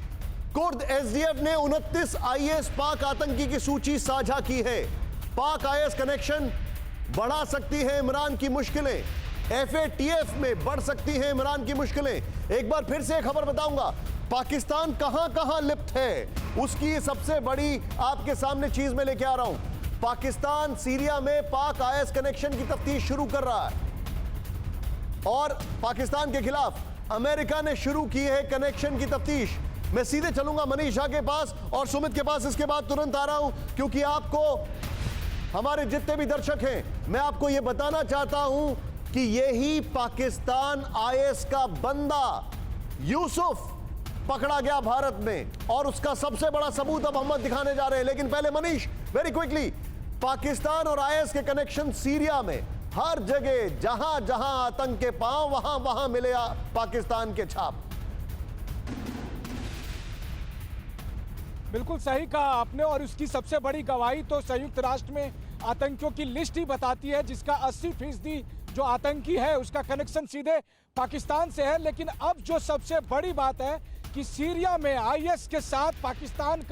A: कुर्द एसडीएफ ने 29 आईएस पाक आतंकी की सूची साझा की है। पाक आईएस कनेक्शन बढ़ा सकती है इमरान की मुश्किलें, एफएटीएफ में बढ़ सकती है इमरान की मुश्किलें। एक बार फिर से खबर बताऊंगा, पाकिस्तान कहां कहां लिप्त है, उसकी सबसे बड़ी आपके सामने चीज में लेके आ रहा हूं। पाकिस्तान सीरिया में पाक आईएस कनेक्शन की तफ्तीश शुरू कर रहा है, और पाकिस्तान के खिलाफ अमेरिका ने शुरू की है कनेक्शन की तफ्तीश। मैं सीधे चलूंगा मनीष झा के पास और सुमित के पास, इसके बाद तुरंत आ रहा हूं, क्योंकि आपको, हमारे जितने भी दर्शक हैं, मैं आपको यह बताना चाहता हूं कि यही पाकिस्तान आईएस का बंदा यूसुफ पकड़ा गया भारत में, और उसका सबसे बड़ा सबूत अब हम दिखाने जा रहे हैं। लेकिन पहले मनीष, वेरी क्विकली, पाकिस्तान और आईएस के कनेक्शन सीरिया में हर जगह, जहां जहां आतंक के पांव, वहां वहां मिले पाकिस्तान के छाप।
B: बिल्कुल सही कहा आपने, और उसकी सबसे बड़ी गवाही तो संयुक्त राष्ट्र में आतंकियों की लिस्ट ही बताती है, जिसका 80% जो आतंकी है उसका कनेक्शन सीधे पाकिस्तान से है। लेकिन अब जो सबसे बड़ी बात है कि सीरिया में आईएस के साथ पाकिस्तान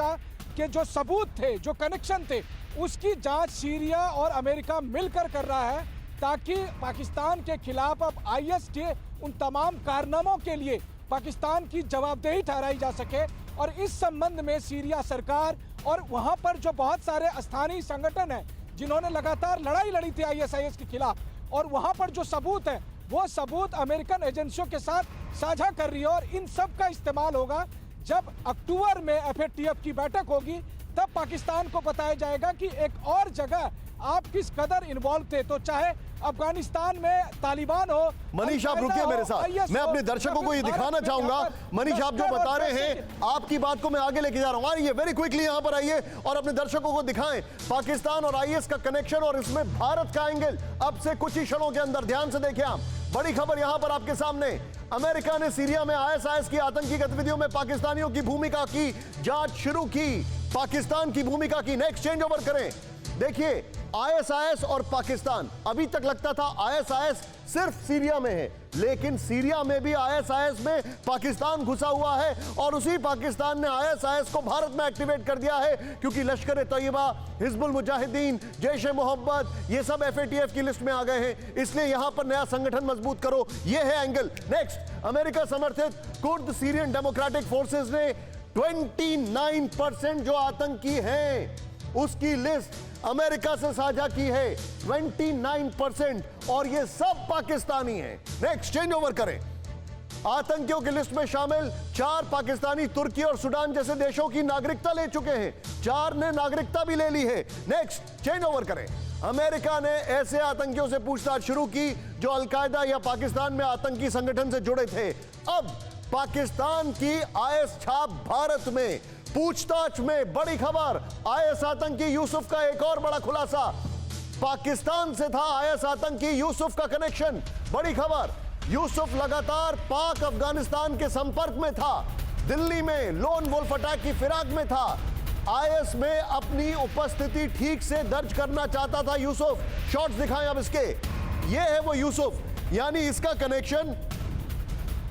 B: के जो सबूत थे, जो कनेक्शन थे, उसकी जांच सीरिया और अमेरिका मिलकर कर रहा है, ताकि पाकिस्तान के खिलाफ अब आईएस के उन तमाम कारनामों के लिए पाकिस्तान की जवाबदेही ठहराई जा सके। और इस संबंध में सीरिया सरकार और वहां पर जो बहुत सारे स्थानीय संगठन हैं जिन्होंने लगातार लड़ाई लड़ी थी आईएसआईएस के खिलाफ, और वहां पर जो सबूत है वो सबूत अमेरिकन एजेंसियों के साथ साझा कर रही है। और इन सब का इस्तेमाल होगा जब अक्टूबर में एफएटीएफ की बैठक होगी, तब पाकिस्तान को बताया जाएगा कि एक और जगह आप किस कदर इन्वॉल्व थे। तो चाहे अफगानिस्तान में तालिबान हो,
A: मनीष आप रुकिए मेरे साथ, मैं अपने दर्शकों को ये दिखाना चाहूंगा। मनीष आप जो बता रहे हैं, आपकी बात को मैं आगे लेके जा रहा हूं। आइए वेरी क्विकली यहां पर आइए और अपने दर्शकों को दिखाएं पाकिस्तान और आईएस का कनेक्शन और इसमें भारत का एंगल। अब से कुछ ही क्षणों के अंदर ध्यान से देखिए आप, बड़ी खबर यहां पर आपके सामने। अमेरिका ने सीरिया में आईएसआईएस की आतंकी गतिविधियों में पाकिस्तानियों की भूमिका की जांच शुरू की, पाकिस्तान की भूमिका की। नेक्स्ट चेंज ओवर करें। देखिए आईएसआईएस और पाकिस्तान, अभी तक लगता था आईएसआईएस सिर्फ सीरिया में है, लेकिन सीरिया में भी आईएसआईएस में पाकिस्तान घुसा हुआ है। और उसी पाकिस्तान ने आईएसआईएस को भारत में एक्टिवेट कर दिया है, क्योंकि लश्कर तैयबा, हिजबुल मुजाहिदीन, जैश ए मोहब्बत, ये सब एफएटीएफ की लिस्ट में आ गए हैं। इसलिए यहां पर नया संगठन मजबूत करो, ये है एंगल। नेक्स्ट, अमेरिका समर्थित कुर्द सीरियन डेमोक्रेटिक फोर्सेस ने 29% जो आतंकी हैं उसकी लिस्ट अमेरिका से साझा की है, 29%, और ये सब पाकिस्तानी हैं। नेक्स्ट चेंज ओवर करें। आतंकियों की लिस्ट में शामिल 4 पाकिस्तानी तुर्की और सूडान जैसे देशों की नागरिकता ले चुके हैं, 4 ने नागरिकता भी ले ली है। नेक्स्ट चेंज ओवर करें। अमेरिका ने ऐसे आतंकियों से पूछताछ शुरू की जो अलकायदा या पाकिस्तान में आतंकी संगठन से जुड़े थे। अब पाकिस्तान की आईएस छाप भारत में, पूछताछ में बड़ी खबर। आईएस आतंकी यूसुफ का एक और बड़ा खुलासा, पाकिस्तान से था आईएस आतंकी यूसुफ का कनेक्शन। बड़ी खबर, यूसुफ लगातार पाक अफगानिस्तान के संपर्क में था, दिल्ली में लोन वुल्फ अटैक की फिराक में था, आईएस में अपनी उपस्थिति ठीक से दर्ज करना चाहता था यूसुफ। शॉट्स दिखाएं अब इसके, ये है वो यूसुफ, यानी इसका कनेक्शन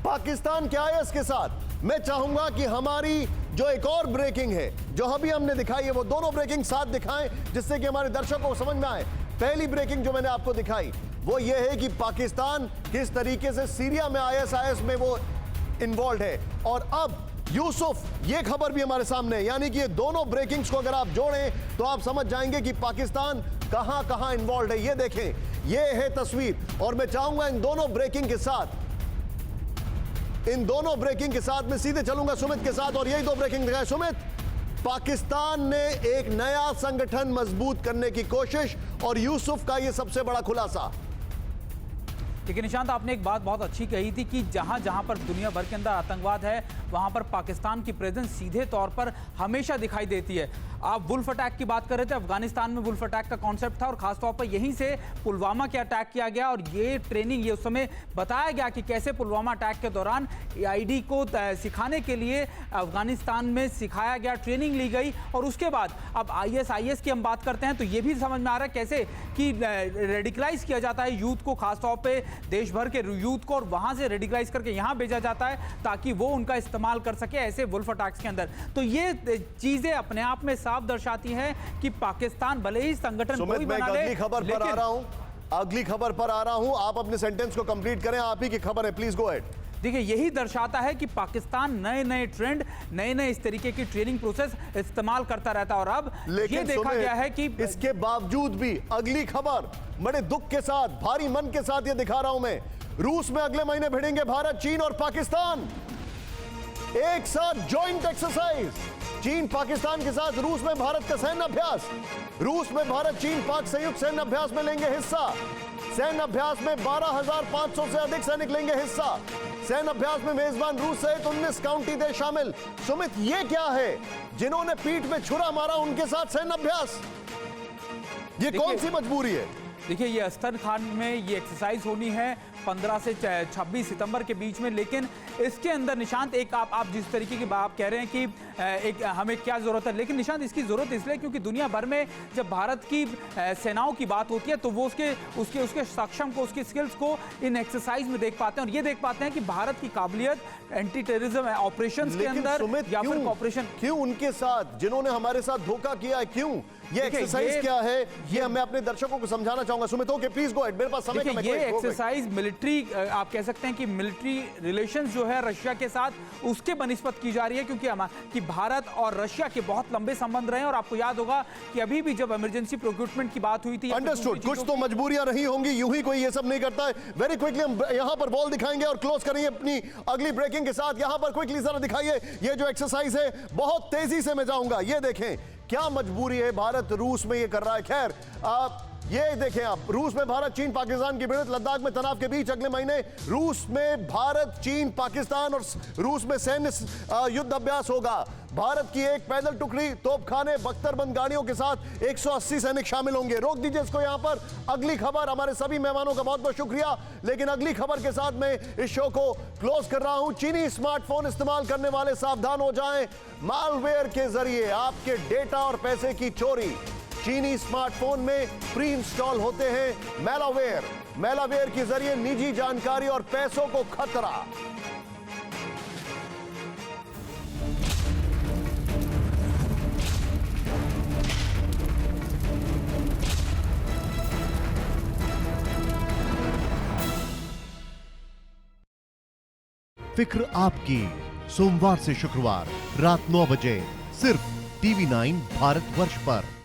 A: पाकिस्तान के आईएस के साथ। मैं चाहूंगा कि हमारी जो एक और ब्रेकिंग है जो अभी हमने दिखाई है, वो दोनों ब्रेकिंग साथ दिखाएं, जिससे कि हमारे दर्शकों को समझ में आए। पहली ब्रेकिंग जो मैंने आपको दिखाई वो ये है कि पाकिस्तान किस तरीके से सीरिया में आईएसआईएस में वो इन्वॉल्व है, और अब यूसुफ, ये खबर भी हमारे सामने है। यानी कि ये दोनों ब्रेकिंग्स को अगर आप जोड़ें तो आप समझ जाएंगे कि पाकिस्तान कहां कहां इन्वॉल्व है। ये देखें, ये है तस्वीर, और मैं चाहूंगा इन दोनों ब्रेकिंग के साथ मैं सीधे चलूंगा सुमित के साथ, और यही 2 ब्रेकिंग दिखाए। सुमित, पाकिस्तान ने एक नया संगठन मजबूत करने की कोशिश, और यूसुफ का यह सबसे बड़ा खुलासा।
E: लेकिन निशांत, आपने एक बात बहुत अच्छी कही थी कि जहां जहां पर दुनिया भर के अंदर आतंकवाद है, वहां पर पाकिस्तान की प्रेजेंस सीधे तौर पर हमेशा दिखाई देती है। आप वुल्फ अटैक की बात कर रहे थे, अफगानिस्तान में वुल्फ अटैक का कॉन्सेप्ट था, और खासतौर पर यहीं से पुलवामा के अटैक किया गया, और ये ट्रेनिंग, ये उस समय बताया गया कि कैसे पुलवामा अटैक के दौरान आईडी को सिखाने के लिए अफगानिस्तान में सिखाया गया, ट्रेनिंग ली गई। और उसके बाद अब आईएस की हम बात करते हैं तो ये भी समझ में आ रहा है कैसे कि रेडिकलाइज किया जाता है यूथ को, खासतौर पर देश भर के यूथ को, और वहां से रेडिकलाइज करके यहाँ भेजा जाता है ताकि वो उनका इस्तेमाल कर सके ऐसे वुल्फ अटैक्स के अंदर। तो ये चीजें अपने आप में साफ दर्शाती हैं कि पाकिस्तान भले ही संगठन कोई बना ले,
A: अगली खबर पर आ रहा हूं, आप अपने सेंटेंस को कंप्लीट करें, आप ही की खबर है, प्लीज गो अहेड।
E: देखिए, यही दर्शाता है कि पाकिस्तान नए नए ट्रेंड, नए नए इस तरीके की ट्रेनिंग प्रोसेस इस्तेमाल करता रहता है। और अब ये देखा गया है कि
A: इसके बावजूद भी अगली खबर बड़े दुख के साथ, भारी मन के साथ ये दिखा रहा हूं मैं, रूस में अगले महीने भिड़ेंगे भारत, चीन और पाकिस्तान एक साथ जॉइंट एक्सरसाइज। चीन पाकिस्तान के साथ रूस में भारत का सैन्य अभ्यास, रूस में भारत चीन पाक संयुक्त सैन्य अभ्यास में लेंगे हिस्सा। सैन्य अभ्यास में 12,500 से अधिक सैनिक लेंगे हिस्सा। सैन्य अभ्यास में मेजबान रूस सहित 19 काउंटी देश शामिल। सुमित, ये क्या है? जिन्होंने पीठ में छुरा मारा उनके साथ सैन्य अभ्यास, ये कौन सी मजबूरी है?
E: देखिए, ये अस्तरखान में ये एक्सरसाइज होनी है, 15 से 26 सितंबर के बीच में। लेकिन इसके अंदर निशांत, एक आप जिस तरीके की बात कह रहे हैं कि एक हमें क्या जरूरत है, लेकिन निशांत इसकी जरूरत इसलिए क्योंकि दुनिया भर में जब भारत की सेनाओं की बात होती है तो वो उसके सक्षम को, उसकी स्किल्स को इन एक्सरसाइज में देख पाते हैं, और ये देख पाते हैं कि भारत की काबिलियत एंटी टेररिज्म ऑपरेशंस के अंदर या फिर ऑपरेशन
A: क्यों उनके साथ जिन्होंने हमारे साथ धोखा किया है, क्यों ये एक्सरसाइज क्या है, ये मैं अपने दर्शकों को समझाना चाहूंगा। Sumit, okay please go ahead, मेरे पास समय
E: ये एक्सरसाइज मिलिट्री, आप कह सकते हैं कि मिलिट्री रिलेशंस जो है रशिया के साथ उसके बनिस्बत की जा रही है, क्योंकि भारत और रशिया के बहुत लंबे संबंध रहे हैं। और आपको याद होगा कि अभी भी जब इमरजेंसी प्रोक्यूरमेंट की बात हुई थी,
A: अंडरस्टूड, कुछ तो मजबूरियां रही होंगी, यूं ही कोई ये सब नहीं करता है। वेरी क्विकली हम यहां पर बॉल दिखाएंगे और क्लोज करेंगे अपनी अगली ब्रेकिंग के साथ। यहां पर क्विकली जरा दिखाइए ये जो एक्सरसाइज है, बहुत तेजी से मैं जाऊंगा। ये देखें क्या मजबूरी है, भारत रूस में ये कर रहा है। खैर ये देखें आप, रूस में भारत चीन पाकिस्तान की भिड़ंत, लद्दाख में तनाव के बीच अगले महीने रूस में भारत चीन पाकिस्तान और रूस में सैन्य युद्ध अभ्यास होगा। भारत की एक पैदल टुकड़ी, तोपखाने, बख्तरबंद गाड़ियों के साथ 180 सैनिक शामिल होंगे। रोक दीजिए इसको यहां पर। अगली खबर, हमारे सभी मेहमानों का बहुत बहुत शुक्रिया, लेकिन अगली खबर के साथ मैं इस शो को क्लोज कर रहा हूं। चीनी स्मार्टफोन इस्तेमाल करने वाले सावधान हो जाएं, मालवेयर के जरिए आपके डेटा और पैसे की चोरी। चीनी स्मार्टफोन में प्री इंस्टॉल होते हैं मैलावेयर। मैलावेयर के जरिए निजी जानकारी और पैसों को खतरा।
H: फिक्र आपकी, सोमवार से शुक्रवार रात 9 बजे सिर्फ TV9 भारतवर्ष पर।